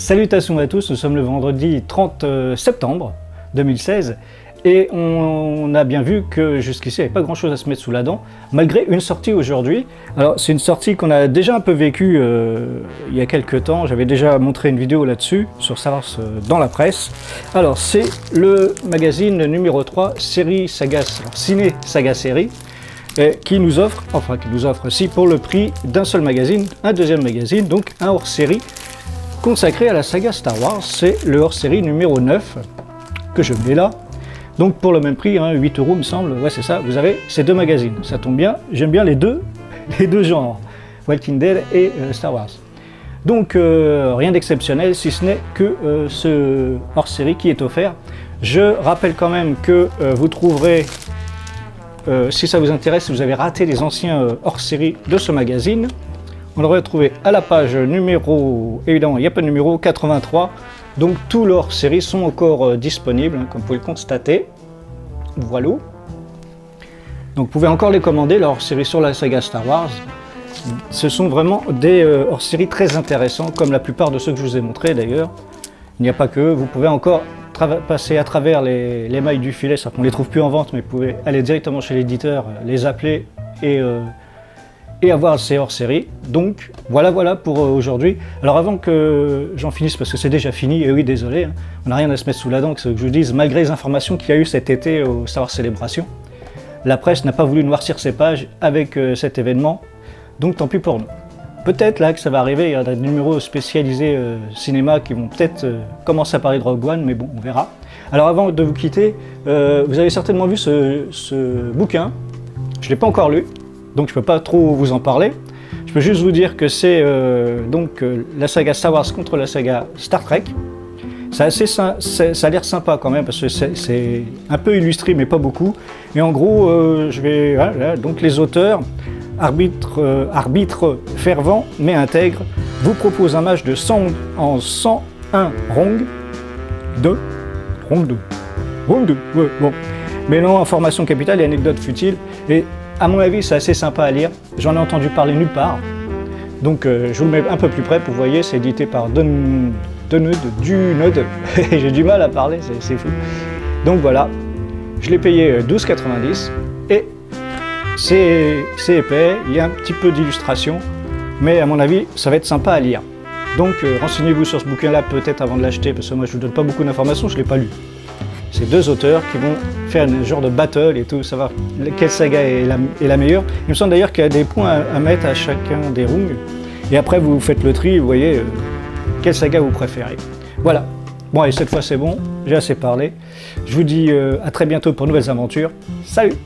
Salutations à tous, nous sommes le vendredi 30 septembre 2016 et on a bien vu que jusqu'ici il n'y avait pas grand chose à se mettre sous la dent, malgré une sortie aujourd'hui. Alors c'est une sortie qu'on a déjà un peu vécue il y a quelques temps, j'avais déjà montré une vidéo là-dessus, sur Star Wars dans la presse. Alors c'est le magazine numéro 3, série Saga, Ciné Saga Série, qui nous offre, si pour le prix d'un seul magazine, un deuxième magazine, donc un hors-série consacré à la saga Star Wars. C'est le hors-série numéro 9 que je mets là. Donc pour le même prix, 8 € me semble, ouais c'est ça, vous avez ces deux magazines. Ça tombe bien, j'aime bien les deux genres, Walking Dead et Star Wars. Donc rien d'exceptionnel si ce n'est que ce hors-série qui est offert. Je rappelle quand même que vous trouverez, si ça vous intéresse, si vous avez raté les anciens hors-série de ce magazine, on l'aurait trouvé à la page numéro, évidemment il n'y a pas de numéro, 83. Donc tous leurs séries sont encore disponibles, comme vous pouvez le constater. Voilà. Donc vous pouvez encore les commander, leurs séries sur la saga Star Wars. Ce sont vraiment des hors-séries très intéressants, comme la plupart de ceux que je vous ai montrés d'ailleurs. Il n'y a pas que, vous pouvez encore passer à travers les mailles du filet, c'est-à-dire qu'on ne les trouve plus en vente, mais vous pouvez aller directement chez l'éditeur, les appeler et avoir ces hors-série. Donc voilà pour aujourd'hui. Alors avant que j'en finisse, parce que c'est déjà fini, et oui désolé, on n'a rien à se mettre sous la dent, que je vous dise, malgré les informations qu'il y a eu cet été au Star Wars Célébration, la presse n'a pas voulu noircir ses pages avec cet événement, donc tant pis pour nous. Peut-être là que ça va arriver, il y a des numéros spécialisés cinéma qui vont peut-être commencer à parler de Rogue One, mais bon, on verra. Alors avant de vous quitter, vous avez certainement vu ce bouquin, je ne l'ai pas encore lu, donc je ne peux pas trop vous en parler. Je peux juste vous dire que c'est la saga Star Wars contre la saga Star Trek. Ça a l'air sympa quand même, parce que c'est un peu illustré, mais pas beaucoup. Et en gros, donc les auteurs, arbitres fervents mais intègres, vous proposent un match de 100 en 101 Rong 2. Ouais, bon. Mêlant information capitale et anecdotes futiles. Et à mon avis, c'est assez sympa à lire. J'en ai entendu parler nulle part. Donc je vous le mets un peu plus près pour vous voyez, c'est édité par Dunud. J'ai du mal à parler, c'est fou. Donc voilà, je l'ai payé 12,90 et c'est épais, il y a un petit peu d'illustration, mais à mon avis, ça va être sympa à lire. Donc renseignez-vous sur ce bouquin-là peut-être avant de l'acheter, parce que moi je vous donne pas beaucoup d'informations, je ne l'ai pas lu. C'est deux auteurs qui vont faire un genre de battle et tout, savoir quelle saga est la meilleure. Il me semble d'ailleurs qu'il y a des points à mettre à chacun des rungs. Et après vous faites le tri, vous voyez quelle saga vous préférez. Voilà. Bon et cette fois c'est bon, j'ai assez parlé. Je vous dis à très bientôt pour de nouvelles aventures. Salut!